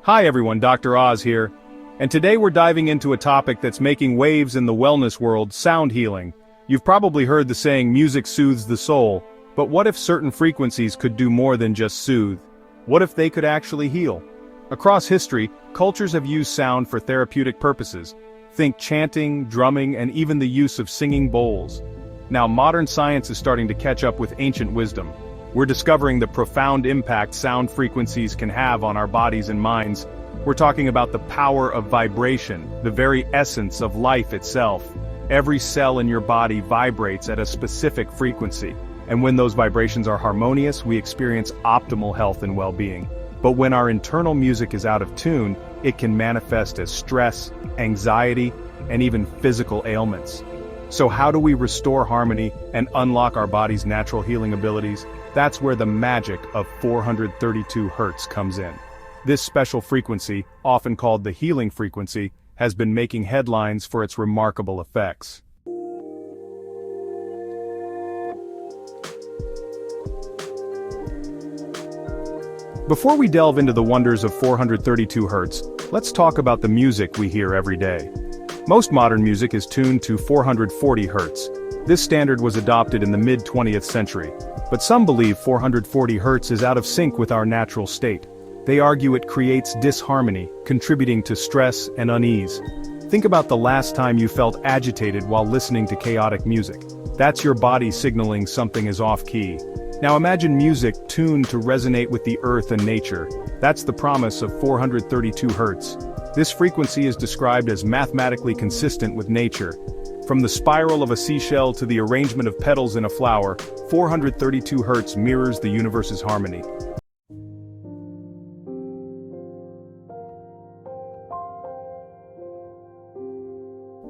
Hi everyone, Dr. Oz here, and today we're diving into a topic that's making waves in the wellness world: sound healing. You've probably heard the saying, music soothes the soul, but what if certain frequencies could do more than just soothe? What if they could actually heal? Across history, cultures have used sound for therapeutic purposes. Think chanting, drumming, and even the use of singing bowls. Now modern science is starting to catch up with ancient wisdom. We're discovering the profound impact sound frequencies can have on our bodies and minds. We're talking about the power of vibration, the very essence of life itself. Every cell in your body vibrates at a specific frequency, and when those vibrations are harmonious, we experience optimal health and well-being. But when our internal music is out of tune, it can manifest as stress, anxiety, and even physical ailments. So how do we restore harmony and unlock our body's natural healing abilities? That's where the magic of 432 Hz comes in. This special frequency, often called the healing frequency, has been making headlines for its remarkable effects. Before we delve into the wonders of 432 Hz, let's talk about the music we hear every day. Most modern music is tuned to 440 Hz. This standard was adopted in the mid-20th century, but some believe 440 Hz is out of sync with our natural state. They argue it creates disharmony, contributing to stress and unease. Think about the last time you felt agitated while listening to chaotic music. That's your body signaling something is off-key. Now imagine music tuned to resonate with the earth and nature. That's the promise of 432 Hz. This frequency is described as mathematically consistent with nature. From the spiral of a seashell to the arrangement of petals in a flower, 432 Hz mirrors the universe's harmony.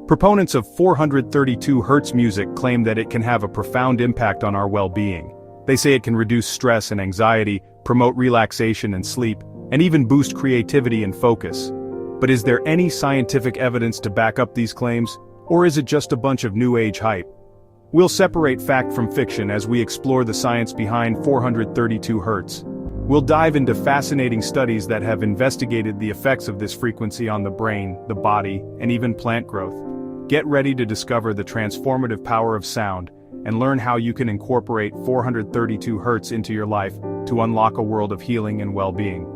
Proponents of 432 Hz music claim that it can have a profound impact on our well-being. They say it can reduce stress and anxiety, promote relaxation and sleep, and even boost creativity and focus. But is there any scientific evidence to back up these claims, or is it just a bunch of new age hype? We'll separate fact from fiction as we explore the science behind 432 Hz. We'll dive into fascinating studies that have investigated the effects of this frequency on the brain, the body, and even plant growth. Get ready to discover the transformative power of sound, and learn how you can incorporate 432 Hz into your life to unlock a world of healing and well-being.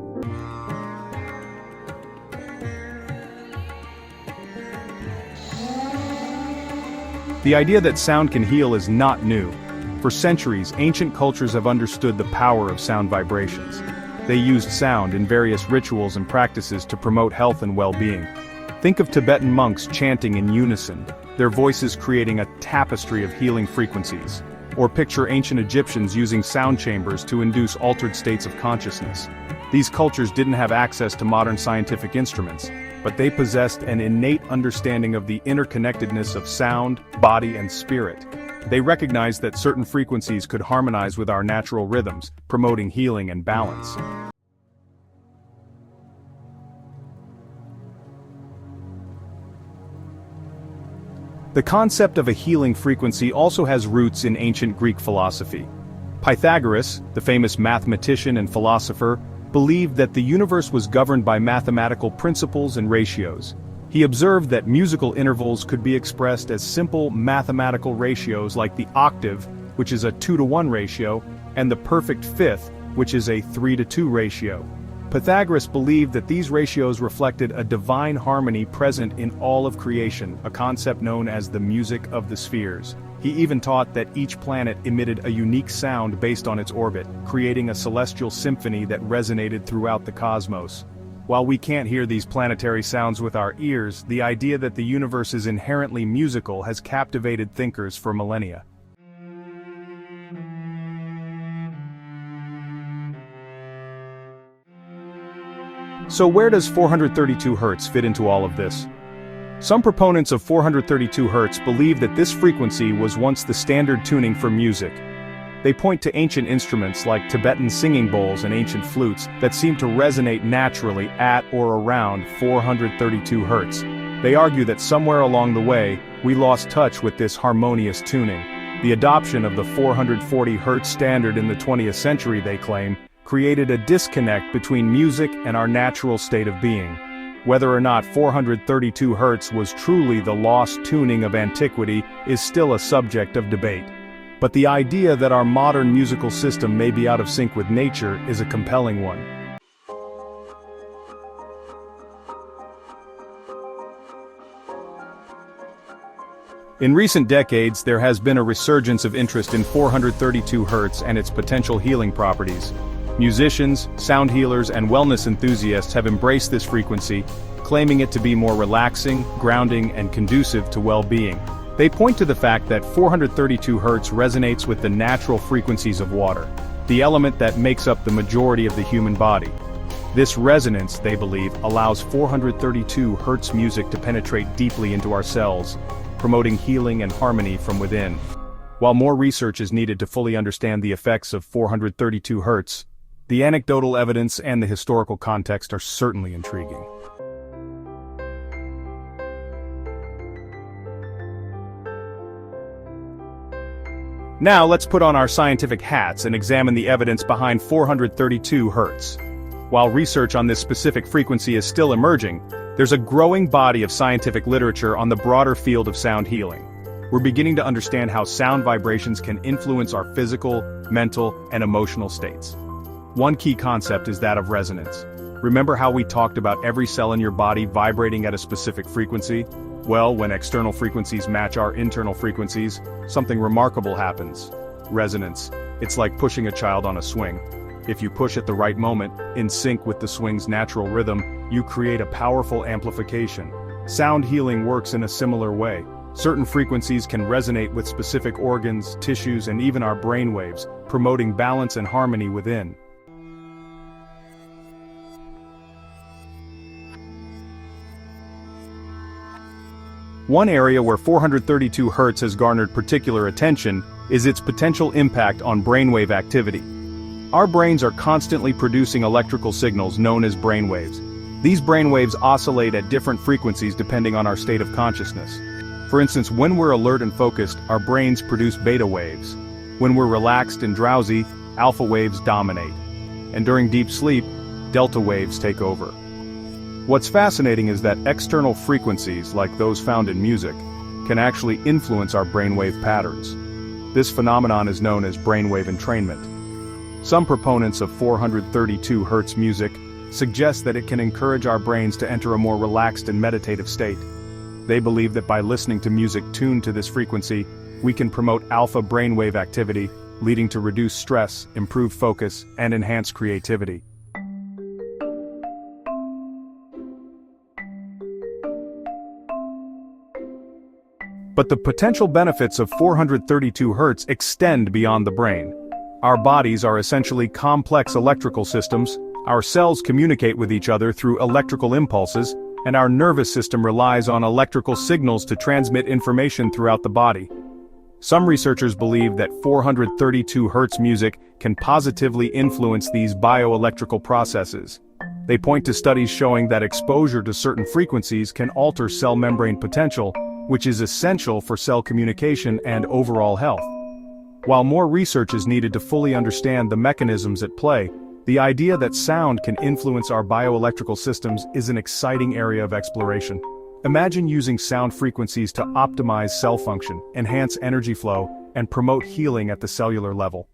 The idea that sound can heal is not new. For centuries, ancient cultures have understood the power of sound vibrations. They used sound in various rituals and practices to promote health and well-being. Think of Tibetan monks chanting in unison, their voices creating a tapestry of healing frequencies. Or picture ancient Egyptians using sound chambers to induce altered states of consciousness. These cultures didn't have access to modern scientific instruments, but they possessed an innate understanding of the interconnectedness of sound, body, and spirit. They recognized that certain frequencies could harmonize with our natural rhythms, promoting healing and balance. The concept of a healing frequency also has roots in ancient Greek philosophy. Pythagoras, the famous mathematician and philosopher, believed that the universe was governed by mathematical principles and ratios. He observed that musical intervals could be expressed as simple mathematical ratios like the octave, which is a 2-to-1 ratio, and the perfect fifth, which is a 3-to-2 ratio. Pythagoras believed that these ratios reflected a divine harmony present in all of creation, a concept known as the music of the spheres. He even taught that each planet emitted a unique sound based on its orbit, creating a celestial symphony that resonated throughout the cosmos. While we can't hear these planetary sounds with our ears, the idea that the universe is inherently musical has captivated thinkers for millennia. So where does 432 Hz fit into all of this? Some proponents of 432 Hz believe that this frequency was once the standard tuning for music. They point to ancient instruments like Tibetan singing bowls and ancient flutes that seem to resonate naturally at or around 432 Hz. They argue that somewhere along the way, we lost touch with this harmonious tuning. The adoption of the 440 Hz standard in the 20th century, they claim, created a disconnect between music and our natural state of being. Whether or not 432 Hz was truly the lost tuning of antiquity is still a subject of debate. But the idea that our modern musical system may be out of sync with nature is a compelling one. In recent decades, there has been a resurgence of interest in 432 Hz and its potential healing properties. Musicians, sound healers, and wellness enthusiasts have embraced this frequency, claiming it to be more relaxing, grounding, and conducive to well-being. They point to the fact that 432 Hz resonates with the natural frequencies of water, the element that makes up the majority of the human body. This resonance, they believe, allows 432 Hz music to penetrate deeply into our cells, promoting healing and harmony from within. While more research is needed to fully understand the effects of 432 Hz, the anecdotal evidence and the historical context are certainly intriguing. Now let's put on our scientific hats and examine the evidence behind 432 Hz. While research on this specific frequency is still emerging, there's a growing body of scientific literature on the broader field of sound healing. We're beginning to understand how sound vibrations can influence our physical, mental, and emotional states. One key concept is that of resonance. Remember how we talked about every cell in your body vibrating at a specific frequency? Well, when external frequencies match our internal frequencies, something remarkable happens. Resonance. It's like pushing a child on a swing. If you push at the right moment, in sync with the swing's natural rhythm, you create a powerful amplification. Sound healing works in a similar way. Certain frequencies can resonate with specific organs, tissues, and even our brain waves, promoting balance and harmony within. One area where 432 Hz has garnered particular attention is its potential impact on brainwave activity. Our brains are constantly producing electrical signals known as brainwaves. These brainwaves oscillate at different frequencies depending on our state of consciousness. For instance, when we're alert and focused, our brains produce beta waves. When we're relaxed and drowsy, alpha waves dominate. And during deep sleep, delta waves take over. What's fascinating is that external frequencies, like those found in music, can actually influence our brainwave patterns. This phenomenon is known as brainwave entrainment. Some proponents of 432 Hz music suggest that it can encourage our brains to enter a more relaxed and meditative state. They believe that by listening to music tuned to this frequency, we can promote alpha brainwave activity, leading to reduced stress, improved focus, and enhanced creativity. But the potential benefits of 432 Hz extend beyond the brain. Our bodies are essentially complex electrical systems, our cells communicate with each other through electrical impulses, and our nervous system relies on electrical signals to transmit information throughout the body. Some researchers believe that 432 Hz music can positively influence these bioelectrical processes. They point to studies showing that exposure to certain frequencies can alter cell membrane potential, which is essential for cell communication and overall health. While more research is needed to fully understand the mechanisms at play, the idea that sound can influence our bioelectrical systems is an exciting area of exploration. Imagine using sound frequencies to optimize cell function, enhance energy flow, and promote healing at the cellular level.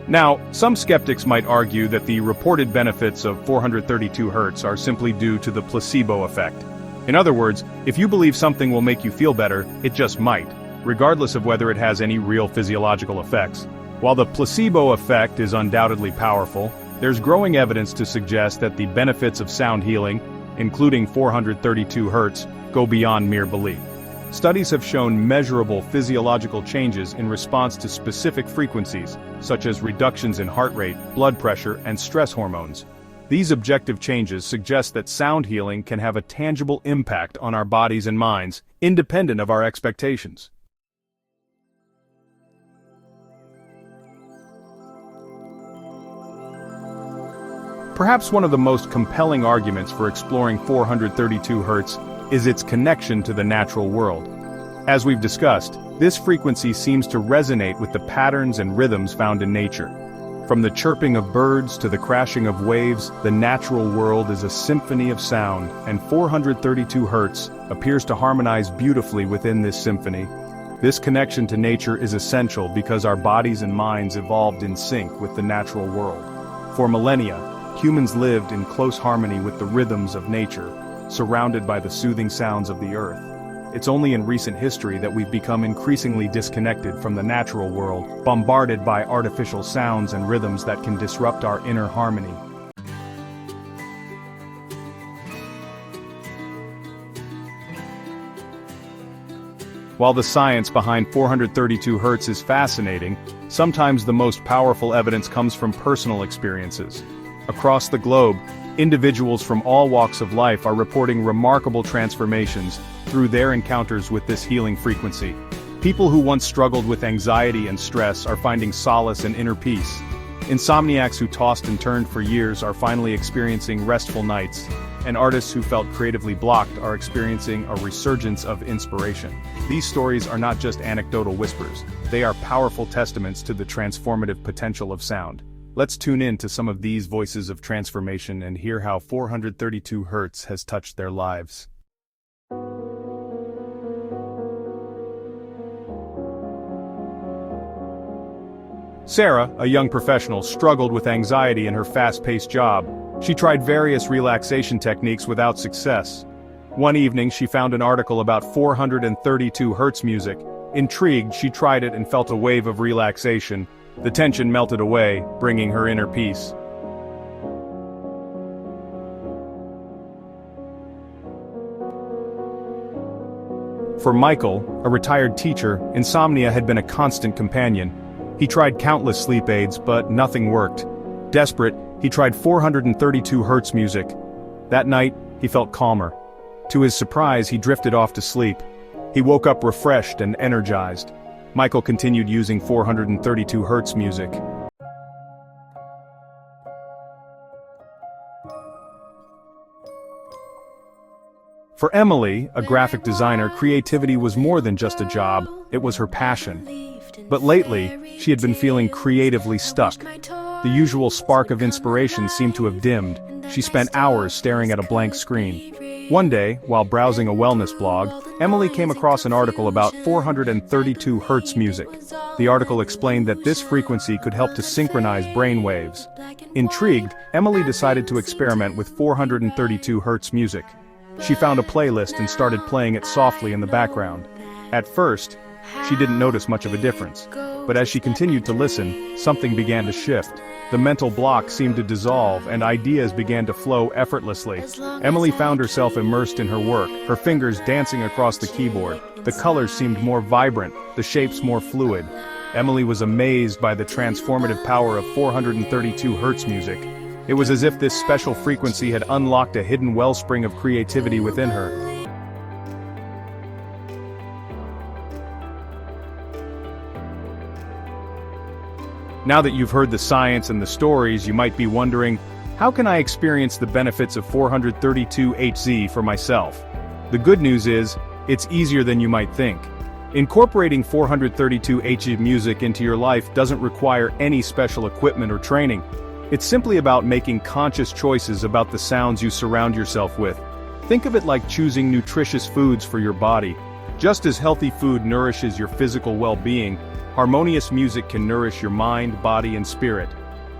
Now, some skeptics might argue that the reported benefits of 432 Hz are simply due to the placebo effect. In other words, if you believe something will make you feel better, it just might, regardless of whether it has any real physiological effects. While the placebo effect is undoubtedly powerful, there's growing evidence to suggest that the benefits of sound healing, including 432 Hz, go beyond mere belief. Studies have shown measurable physiological changes in response to specific frequencies, such as reductions in heart rate, blood pressure, and stress hormones. These objective changes suggest that sound healing can have a tangible impact on our bodies and minds, independent of our expectations. Perhaps one of the most compelling arguments for exploring 432 Hz is its connection to the natural world. As we've discussed, this frequency seems to resonate with the patterns and rhythms found in nature. From the chirping of birds to the crashing of waves, the natural world is a symphony of sound, and 432 Hz appears to harmonize beautifully within this symphony. This connection to nature is essential because our bodies and minds evolved in sync with the natural world. For millennia, humans lived in close harmony with the rhythms of nature, surrounded by the soothing sounds of the earth. It's only in recent history that we've become increasingly disconnected from the natural world, bombarded by artificial sounds and rhythms that can disrupt our inner harmony. While the science behind 432 Hz is fascinating, sometimes the most powerful evidence comes from personal experiences. Across the globe, individuals from all walks of life are reporting remarkable transformations through their encounters with this healing frequency. People who once struggled with anxiety and stress are finding solace and inner peace. Insomniacs who tossed and turned for years are finally experiencing restful nights, and artists who felt creatively blocked are experiencing a resurgence of inspiration. These stories are not just anecdotal whispers, they are powerful testaments to the transformative potential of sound. Let's tune in to some of these voices of transformation and hear how 432 Hz has touched their lives. Sarah, a young professional, struggled with anxiety in her fast-paced job. She tried various relaxation techniques without success. One evening she found an article about 432 Hz music. Intrigued, she tried it and felt a wave of relaxation. The tension melted away, bringing her inner peace. For Michael, a retired teacher, insomnia had been a constant companion. He tried countless sleep aids, but nothing worked. Desperate, he tried 432 Hz music. That night, he felt calmer. To his surprise, he drifted off to sleep. He woke up refreshed and energized. Michael continued using 432 Hz music. For Emily, a graphic designer, creativity was more than just a job, it was her passion. But lately, she had been feeling creatively stuck. The usual spark of inspiration seemed to have dimmed. She spent hours staring at a blank screen. One day, while browsing a wellness blog, Emily came across an article about 432 Hz music. The article explained that this frequency could help to synchronize brain waves. Intrigued, Emily decided to experiment with 432 Hz music. She found a playlist and started playing it softly in the background. At first, she didn't notice much of a difference, but as she continued to listen, something began to shift. The mental block seemed to dissolve and ideas began to flow effortlessly. Emily found herself immersed in her work, her fingers dancing across the keyboard. The colors seemed more vibrant, the shapes more fluid. Emily was amazed by the transformative power of 432 Hz music. It was as if this special frequency had unlocked a hidden wellspring of creativity within her. Now that you've heard the science and the stories, you might be wondering, how can I experience the benefits of 432 Hz for myself? The good news is, it's easier than you might think. Incorporating 432 Hz music into your life doesn't require any special equipment or training. It's simply about making conscious choices about the sounds you surround yourself with. Think of it like choosing nutritious foods for your body. Just as healthy food nourishes your physical well-being, harmonious music can nourish your mind, body, and spirit.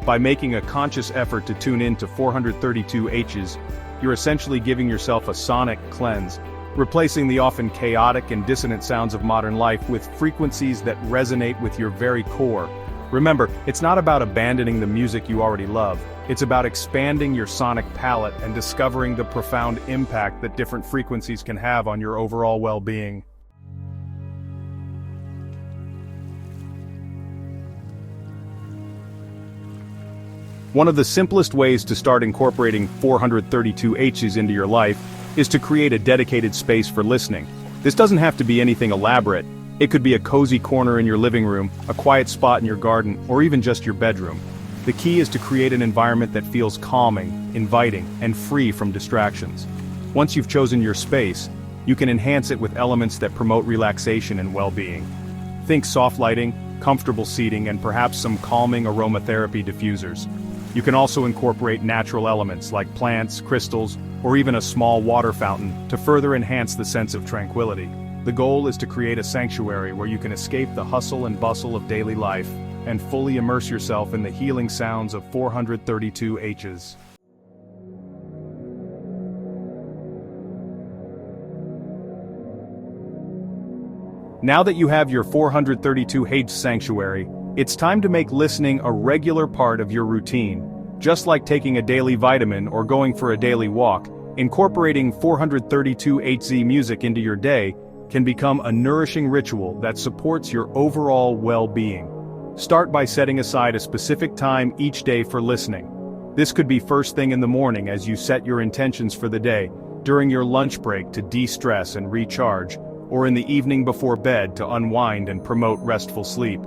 By making a conscious effort to tune in to 432 Hz, you're essentially giving yourself a sonic cleanse, replacing the often chaotic and dissonant sounds of modern life with frequencies that resonate with your very core. Remember, it's not about abandoning the music you already love, it's about expanding your sonic palette and discovering the profound impact that different frequencies can have on your overall well-being. One of the simplest ways to start incorporating 432 Hz into your life is to create a dedicated space for listening. This doesn't have to be anything elaborate. It could be a cozy corner in your living room, a quiet spot in your garden, or even just your bedroom. The key is to create an environment that feels calming, inviting, and free from distractions. Once you've chosen your space, You can enhance it with elements that promote relaxation and well-being. Think soft lighting, comfortable seating, and perhaps some calming aromatherapy diffusers. You can also incorporate natural elements like plants, crystals, or even a small water fountain to further enhance the sense of tranquility. The goal is to create a sanctuary where you can escape the hustle and bustle of daily life and fully immerse yourself in the healing sounds of 432 Hz. Now that you have your 432 Hz sanctuary, it's time to make listening a regular part of your routine. Just like taking a daily vitamin or going for a daily walk, incorporating 432 Hz music into your day can become a nourishing ritual that supports your overall well-being. Start by setting aside a specific time each day for listening. This could be first thing in the morning as you set your intentions for the day, during your lunch break to de-stress and recharge, or in the evening before bed to unwind and promote restful sleep.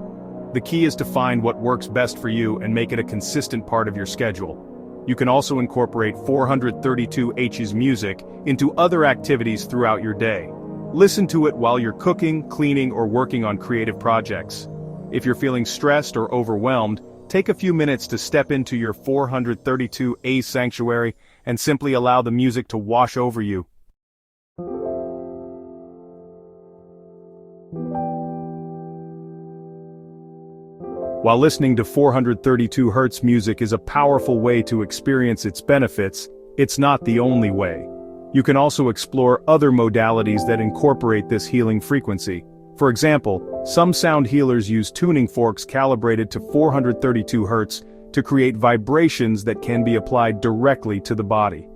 The key is to find what works best for you and make it a consistent part of your schedule. You can also incorporate 432 Hz music into other activities throughout your day. Listen to it while you're cooking, cleaning, or working on creative projects. If you're feeling stressed or overwhelmed, take a few minutes to step into your 432 Hz sanctuary and simply allow the music to wash over you. While listening to 432 Hz music is a powerful way to experience its benefits, it's not the only way. You can also explore other modalities that incorporate this healing frequency. For example, some sound healers use tuning forks calibrated to 432 Hz to create vibrations that can be applied directly to the body.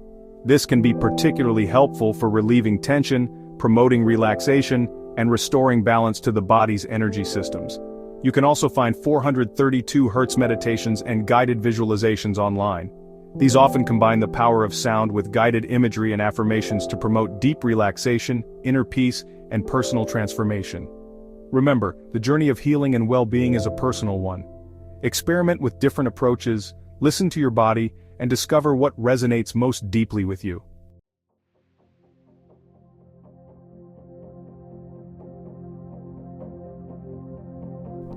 This can be particularly helpful for relieving tension, promoting relaxation, and restoring balance to the body's energy systems. You can also find 432 Hz meditations and guided visualizations online. These often combine the power of sound with guided imagery and affirmations to promote deep relaxation, inner peace, and personal transformation. Remember, the journey of healing and well-being is a personal one. Experiment with different approaches, listen to your body, and discover what resonates most deeply with you.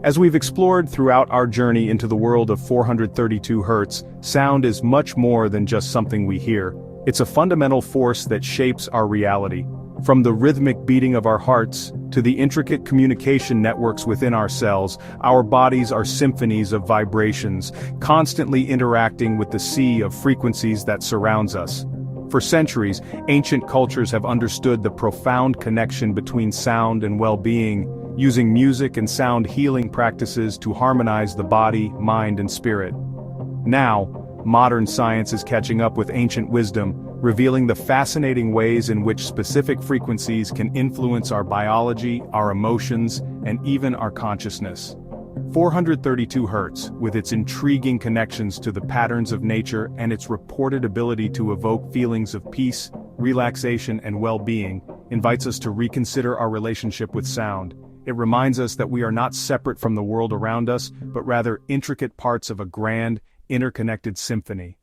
As we've explored throughout our journey into the world of 432 Hz, sound is much more than just something we hear. It's a fundamental force that shapes our reality. From the rhythmic beating of our hearts, to the intricate communication networks within our cells, our bodies are symphonies of vibrations, constantly interacting with the sea of frequencies that surrounds us. For centuries, ancient cultures have understood the profound connection between sound and well-being, using music and sound healing practices to harmonize the body, mind, and spirit. Now, modern science is catching up with ancient wisdom, revealing the fascinating ways in which specific frequencies can influence our biology, our emotions, and even our consciousness. 432 Hz, with its intriguing connections to the patterns of nature and its reported ability to evoke feelings of peace, relaxation, and well-being, invites us to reconsider our relationship with sound. It reminds us that we are not separate from the world around us, but rather intricate parts of a grand, interconnected symphony.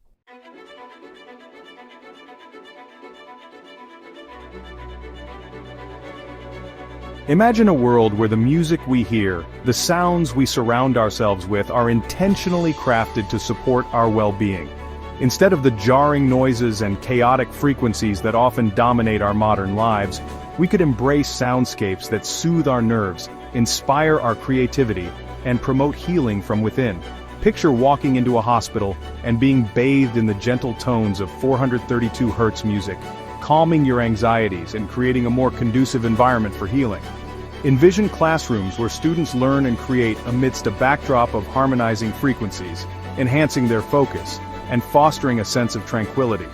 Imagine a world where the music we hear, the sounds we surround ourselves with, are intentionally crafted to support our well-being. Instead of the jarring noises and chaotic frequencies that often dominate our modern lives, we could embrace soundscapes that soothe our nerves, inspire our creativity, and promote healing from within. Picture walking into a hospital and being bathed in the gentle tones of 432 Hz music, calming your anxieties and creating a more conducive environment for healing. Envision classrooms where students learn and create amidst a backdrop of harmonizing frequencies, enhancing their focus, and fostering a sense of tranquility.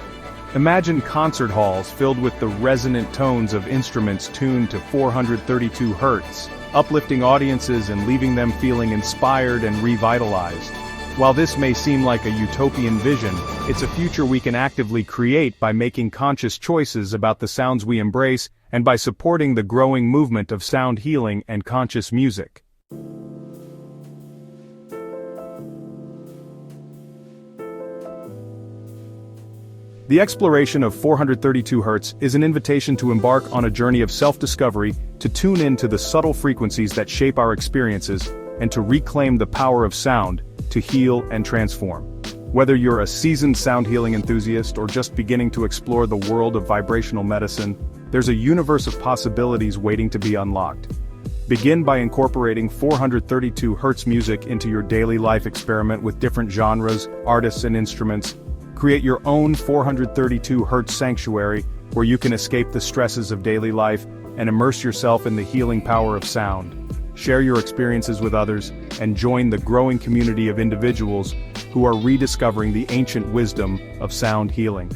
Imagine concert halls filled with the resonant tones of instruments tuned to 432 Hz, uplifting audiences and leaving them feeling inspired and revitalized. While this may seem like a utopian vision, it's a future we can actively create by making conscious choices about the sounds we embrace and by supporting the growing movement of sound healing and conscious music. The exploration of 432 Hz is an invitation to embark on a journey of self-discovery, to tune in to the subtle frequencies that shape our experiences, and to reclaim the power of sound to heal and transform. Whether you're a seasoned sound healing enthusiast or just beginning to explore the world of vibrational medicine, there's a universe of possibilities waiting to be unlocked. Begin by incorporating 432 Hz music into your daily life. Experiment with different genres, artists and instruments. Create your own 432 Hz sanctuary where you can escape the stresses of daily life and immerse yourself in the healing power of sound. Share your experiences with others and join the growing community of individuals who are rediscovering the ancient wisdom of sound healing.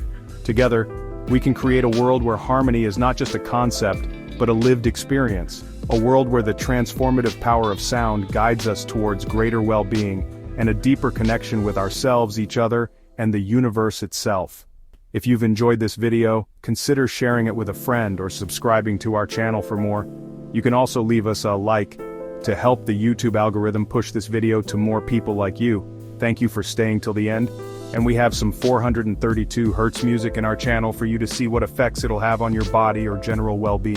Together, we can create a world where harmony is not just a concept, but a lived experience. A world where the transformative power of sound guides us towards greater well-being and a deeper connection with ourselves, each other, and the universe itself. If you've enjoyed this video, consider sharing it with a friend or subscribing to our channel for more. You can also leave us a like to help the YouTube algorithm push this video to more people like you. Thank you for staying till the end. And we have some 432 Hz music in our channel for you to see what effects it'll have on your body or general well-being.